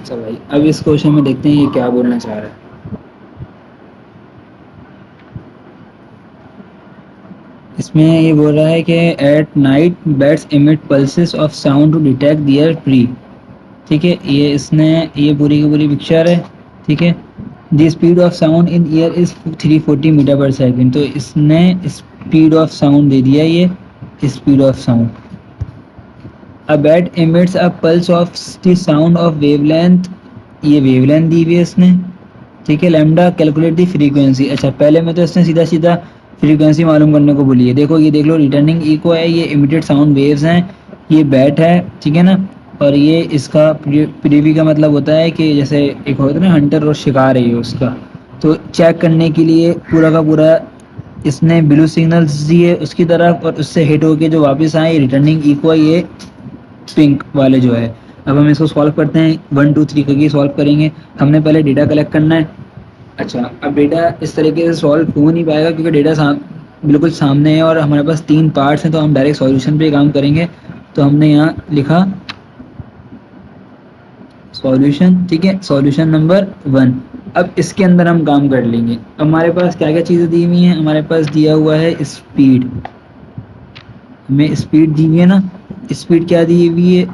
अच्छा भाई, अब इस क्वेश्चन में देखते हैं ये क्या बोलना चाह रहा है। इसमें ये बोल रहा है कि at night bats emit pulses of sound to detect their prey. ठीक है, ये इसने ये पूरी की पूरी पिक्चर है। ठीक है, the speed of sound in air is 340 metre per second. तो इसने स्पीड ऑफ साउंड दे दिया, ये speed of sound. A bat emits a pulse of the sound of wavelength, ये वेवलेंथ दी हुई है इसने। ठीक है, लैम्डा कैलकुलेट दी फ्रीक्वेंसी। अच्छा, पहले में तो इसने सीधा सीधा फ्रीक्वेंसी मालूम करने को बोली है। देखो ये देख लो, रिटर्निंग इको है, ये इमिटेड साउंड वेव्स हैं, ये बैट है। ठीक है ना, और ये इसका प्रीवी का मतलब होता है कि जैसे एक होता है ना हंटर और शिकार है ये उसका। तो चेक करने के लिए पूरा का पूरा इसने ब्लू सिग्नल्स दिए उसकी तरफ, और उससे हिट होके जो वापस आए रिटर्निंग इको है, ये पिंक वाले जो है। अब हम इसको सॉल्व करते हैं, 1 2 3 करके सॉल्व करेंगे। हमने पहले डेटा कलेक्ट करना है। अच्छा, अब डेटा इस तरीके से सॉल्व हो नहीं पाएगा क्योंकि डेटा बिल्कुल सामने है और हमारे पास 3 पार्ट्स हैं, तो हम डायरेक्ट सॉल्यूशन पे काम करेंगे। तो हमने यहाँ लिखा सॉल्यूशन। ठीक है, सॉल्यूशन नंबर 1। अब इसके अंदर हम काम कर लेंगे। हमारे पास क्या क्या चीज़ें दी हुई हैं, हमारे पास दिया हुआ है स्पीड, हमें स्पीड दी हुई है ना। स्पीड क्या दी हुई है,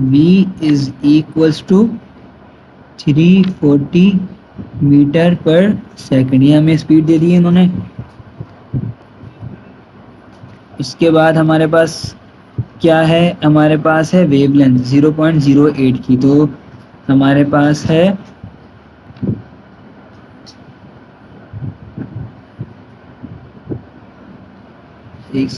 v is equals to 340 metre per second, ये हमें स्पीड दे दी है इन्होंने। इसके बाद हमारे पास क्या है, हमारे पास है वेवलेंथ 0.08 की। तो हमारे पास है एक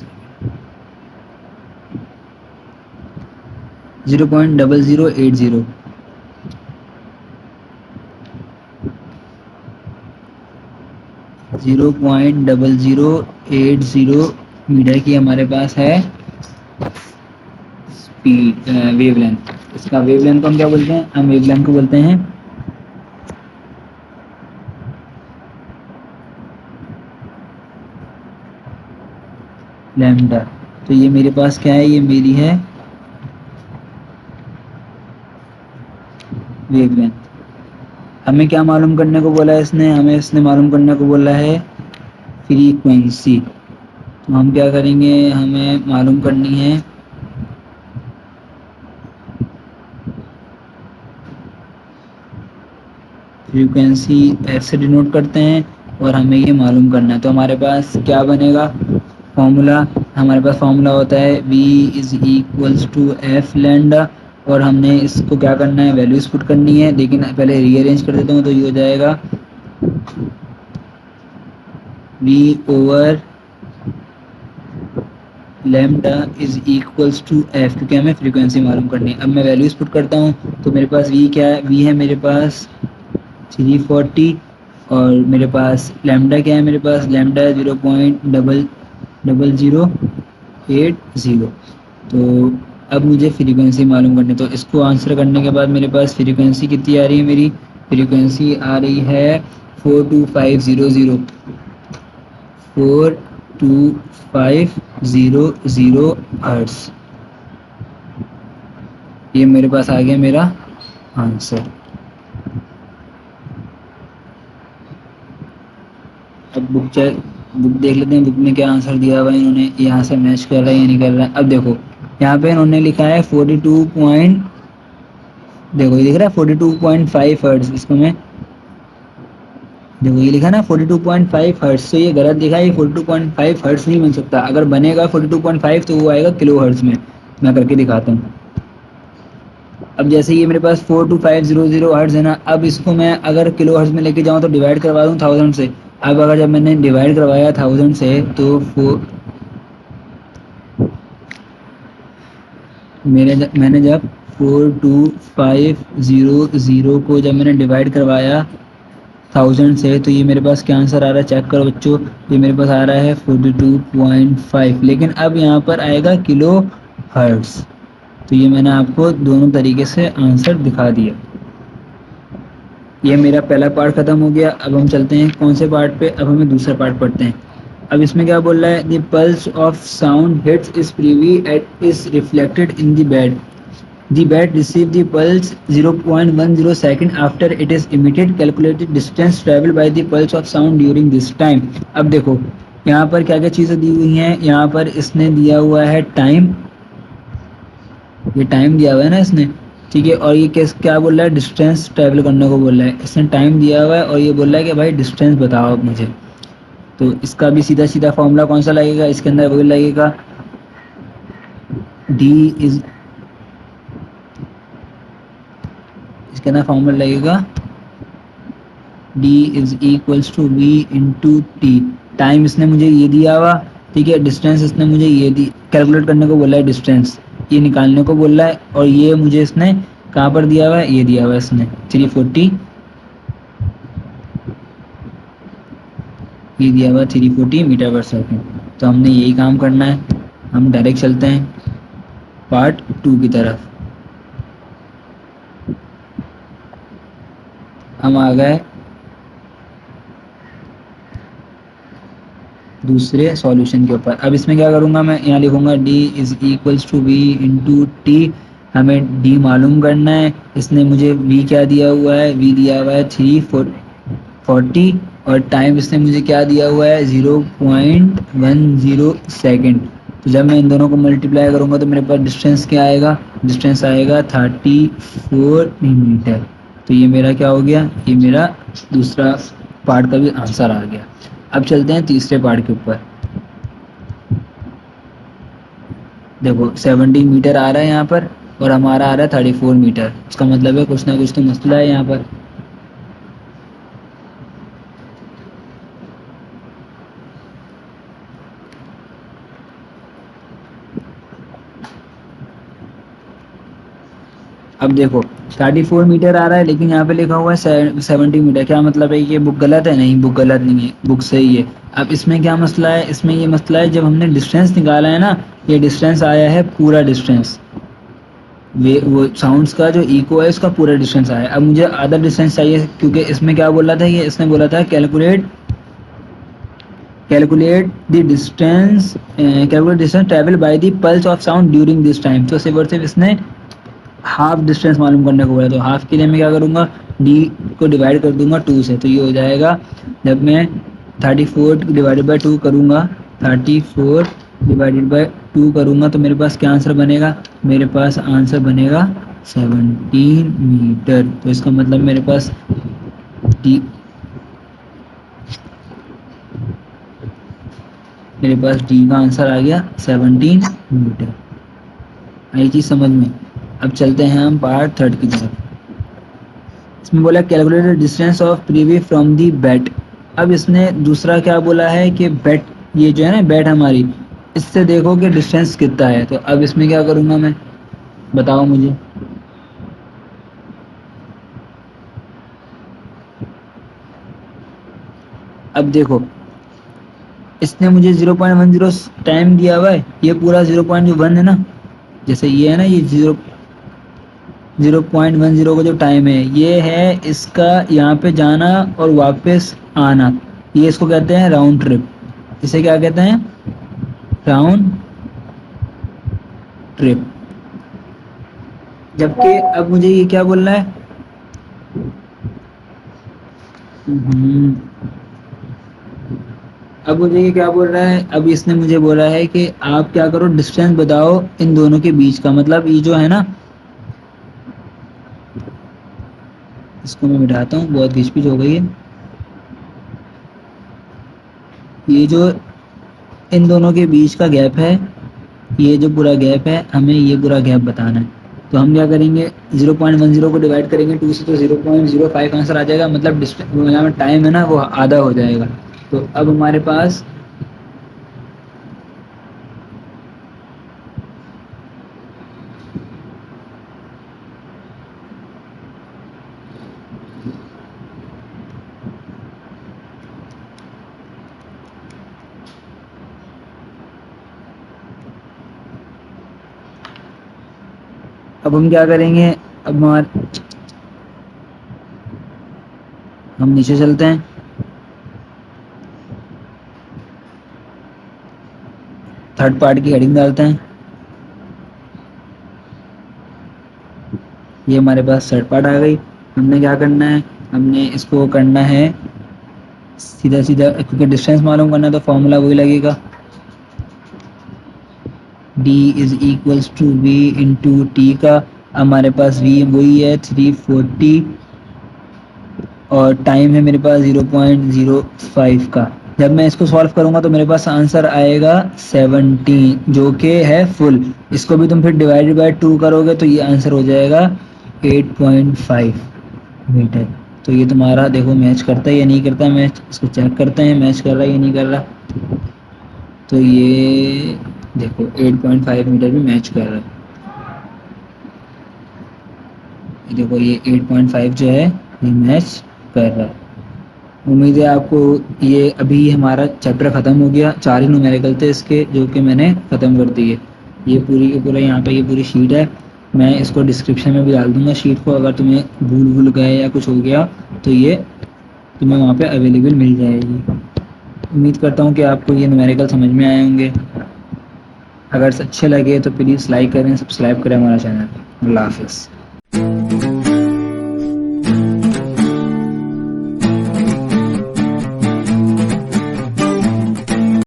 0.0080, 0.0080 मीटर की हमारे पास है स्पीड वेवलेंथ। इसका वेवलेंथ को हम क्या बोलते हैं, हम वेवलेंथ को बोलते हैं लैम्डा। तो ये मेरे पास क्या है, ये मेरी है वेवलेंथ। हमें क्या मालूम करने को बोला है इसने, हमें इसने मालूम करने को बोला है फ्रीक्वेंसी। तो हम क्या करेंगे, हमें मालूम करनी है फ्रीक्वेंसी, एफ से डिनोट करते हैं, और हमें ये मालूम करना है। तो हमारे पास क्या बनेगा फॉर्मूला, हमारे पास फॉर्मूला होता है v is equals to F lambda, और हमने इसको क्या करना है, वैल्यूज पुट करनी है। लेकिन पहले रीअरेंज कर देता हूँ, तो ये हो जाएगा v over lambda is equals to F, क्योंकि हमें फ्रीक्वेंसी मालूम करनी है। अब मैं वैल्यूज पुट करता हूँ, तो मेरे पास v क्या है, v है मेरे पास 340, और मेरे पास लैम्डा क्या है, मेरे पास लैम्डा है 0.0080। तो अब मुझे फ्रीक्वेंसी मालूम करनी है। तो इसको आंसर करने के बाद मेरे पास फ्रीक्वेंसी कितनी आ रही है, मेरी फ्रीक्वेंसी आ रही है 42500, 42500 हर्ट्स। ये मेरे पास आ गया मेरा आंसर। अब बुक देख लेते हैं, बुक में क्या आंसर दिया हुआ है इन्होंने, यहाँ से मैच कर रहा है या नहीं कर रहा है। अब देखो यहाँ पे इन्होंने लिखा है 42 पॉइंट, देखो ये दिख रहा है 42.5 हर्ट्ज। इसको मैं देखो ये लिखा ना 42.5 हर्ट्ज, तो ये गलत लिखा है, ये 42.5 हर्ट्ज नहीं बन सकता। अगर बनेगा 42.5 तो वो आएगा किलो हर्ट्ज में। मैं करके दिखाता हूँ। अब जैसे ये मेरे पास 42500 हर्ट्ज है ना, अब इसको मैं अगर किलो हर्ट्ज में लेके जाऊँ तो डिवाइड करवा दूँ 1000 से। अब अगर जब मैंने डिवाइड करवाया 1000 से, तो मैंने जब 42500 को जब मैंने डिवाइड करवाया 1000 से, तो ये मेरे पास क्या आंसर आ रहा है, चेक करो बच्चों। ये मेरे पास आ रहा है 42.5, लेकिन अब यहाँ पर आएगा किलो हर्ट्ज। तो ये मैंने आपको दोनों तरीके से आंसर दिखा दिया। ये मेरा पहला पार्ट खत्म हो गया। अब हम चलते हैं कौन से पार्ट पे, अब हमें दूसरा पार्ट पढ़ते हैं। अब इसमें क्या बोल रहा है, the pulse of sound hits its prey it is reflected in the bat, the bat receive the pulse 0.10 second after it is emitted, calculated distance traveled by the pulse of sound during this time। अब देखो यहाँ पर क्या क्या चीज़ें दी हुई हैं, यहाँ पर इसने दिया हुआ है टाइम, ये टाइम दिया हुआ है ना इसने, ठीक है, और ये कैस क्या बोल रहा है, डिस्टेंस ट्रैवल करने को बोल रहा है, इसने टाइम दिया हुआ है और ये बोल रहा है कि भाई डिस्टेंस बताओ अब मुझे। तो इसका भी सीधा सीधा फॉर्मूला कौन सा लगेगा, इसके अंदर वही लगेगा, डी इज, इसके अंदर फॉर्मूला लगेगा d is equals to v into T. Time इसने मुझे ये दिया हुआ, ठीक है, डिस्टेंस इसने मुझे ये दी, कैलकुलेट करने को बोला है डिस्टेंस, ये निकालने को बोल रहा है, और ये मुझे इसने कहाँ पर दिया हुआ है, ये दिया हुआ है इसने 340, ये दिया हुआ है 340 मीटर पर सेकेंड। तो हमने यही काम करना है, हम डायरेक्ट चलते हैं पार्ट 2 की तरफ। हम आ गए दूसरे सॉल्यूशन के ऊपर। अब इसमें क्या करूँगा मैं, यहाँ लिखूँगा d is equals to v into T. हमें d मालूम करना है, इसने मुझे v क्या दिया हुआ है, v दिया हुआ है 340, और टाइम इसने मुझे क्या दिया हुआ है 0.10 सेकेंड। तो जब मैं इन दोनों को मल्टीप्लाई करूँगा तो मेरे पास डिस्टेंस क्या आएगा, डिस्टेंस आएगा 34 मीटर। तो ये मेरा क्या हो गया, ये मेरा दूसरा पार्ट का भी आंसर आ गया। अब चलते हैं तीसरे पार्ट के ऊपर। देखो 17 मीटर आ रहा है यहाँ पर, और हमारा आ रहा है 34 मीटर, इसका मतलब है कुछ ना कुछ तो मसला है यहाँ पर। अब देखो 34 मीटर आ रहा है, लेकिन यहाँ पे लिखा हुआ है 70 मीटर। क्या मतलब है, ये बुक गलत है? नहीं, बुक गलत नहीं है, बुक सही है। अब इसमें क्या मसला है, इसमें ये मसला है जब हमने डिस्टेंस निकाला है ना, ये डिस्टेंस आया है पूरा डिस्टेंस, वे वो साउंड्स का जो इको है उसका पूरा डिस्टेंस आया है। अब मुझे आधा डिस्टेंस चाहिए, क्योंकि इसमें क्या बोला था, ये इसने बोला था calculate the distance, calculate distance travel by the pulse of sound during this time. तो सिर्फ और सिर्फ इसने हाफ डिस्टेंस मालूम करने को बोला, तो हाफ के लिए मैं क्या करूँगा, डी को डिवाइड कर दूंगा 2 से, तो ये हो जाएगा, जब मैं 34 डिवाइडेड बाई 2 करूँगा, 34 डिवाइडेड बाई 2 करूँगा तो मेरे पास क्या आंसर बनेगा, मेरे पास आंसर बनेगा 17 मीटर। तो इसका मतलब मेरे पास डी, मेरे पास डी का आंसर आ गया 17 मीटर। आई चीज़ समझ में। अब चलते हैं हम पार्ट 3 की तरफ। इसमें बोला calculate the distance of Privi from the bat. अब इसने दूसरा क्या बोला है कि बैट, ये जो है ना बैट हमारी, इससे देखो कि डिस्टेंस कितना है। तो अब इसमें क्या करूँगा मैं, बताओ मुझे। अब देखो इसने मुझे 0.10 टाइम दिया हुआ है, ये पूरा 0.1 है ना, जैसे ये है ना, ये 0.10 का जो टाइम है, ये है इसका यहाँ पे जाना और वापस आना, ये इसको कहते हैं राउंड ट्रिप। इसे क्या कहते हैं, राउंड ट्रिप। जबकि अब मुझे ये क्या बोलना है, अब मुझे ये क्या बोल रहा है, अब इसने मुझे बोला है कि आप क्या करो, डिस्टेंस बताओ इन दोनों के बीच का। मतलब ये जो है ना, इसको मैं मिटाता हूँ, बहुत घिचपिच हो गई है। ये जो इन दोनों के बीच का गैप है, ये जो पूरा गैप है, हमें ये पूरा गैप बताना है। तो हम क्या करेंगे, 0.10 को डिवाइड करेंगे 2 से, तो 0.05 आंसर आ जाएगा। मतलब डिस्टेंस, यहाँ में टाइम है ना, वो आधा हो जाएगा। तो अब हमारे पास अब हम क्या करेंगे, अब हम नीचे चलते हैं। थर्ड पार्ट की हेडिंग डालते हैं। ये हमारे पास थर्ड पार्ट आ गई। हमने क्या करना है, हमने इसको करना है सीधा सीधा, क्योंकि डिस्टेंस मालूम करना है तो फॉर्मूला वही लगेगा, d is equals to V into T का। हमारे पास v वही है 340 और टाइम है मेरे पास 0.05 का। जब मैं इसको सॉल्व करूंगा तो मेरे पास आंसर आएगा 17 जो कि है फुल। इसको भी तुम फिर डिवाइडेड बाय 2 करोगे तो ये आंसर हो जाएगा 8.5 मीटर। तो ये तुम्हारा देखो मैच करता है या नहीं करता मैच, इसको चेक करते हैं मैच कर रहा है या नहीं कर रहा। तो ये देखो 8.5 मीटर भी मैच कर रहा है। ये देखो ये 8.5 जो है ये मैच कर रहा है। उम्मीद है आपको ये, अभी हमारा चैप्टर ख़त्म हो गया, 4 ही न्यूमेरिकल थे इसके जो कि मैंने ख़त्म कर दिए। ये पूरी की पूरा यहाँ पे ये पूरी शीट है, मैं इसको डिस्क्रिप्शन में भी डाल दूंगा शीट को, अगर तुम्हें भूल गए या कुछ हो गया तो ये तुम्हें वहाँ पे अवेलेबल मिल जाएगी। उम्मीद करता हूँ कि आपको ये न्यूमेरिकल समझ में आए होंगे। अगर अच्छे लगे तो प्लीज़ लाइक करें, सब्सक्राइब करें हमारा चैनल। अल्लाह हाफ़िज़।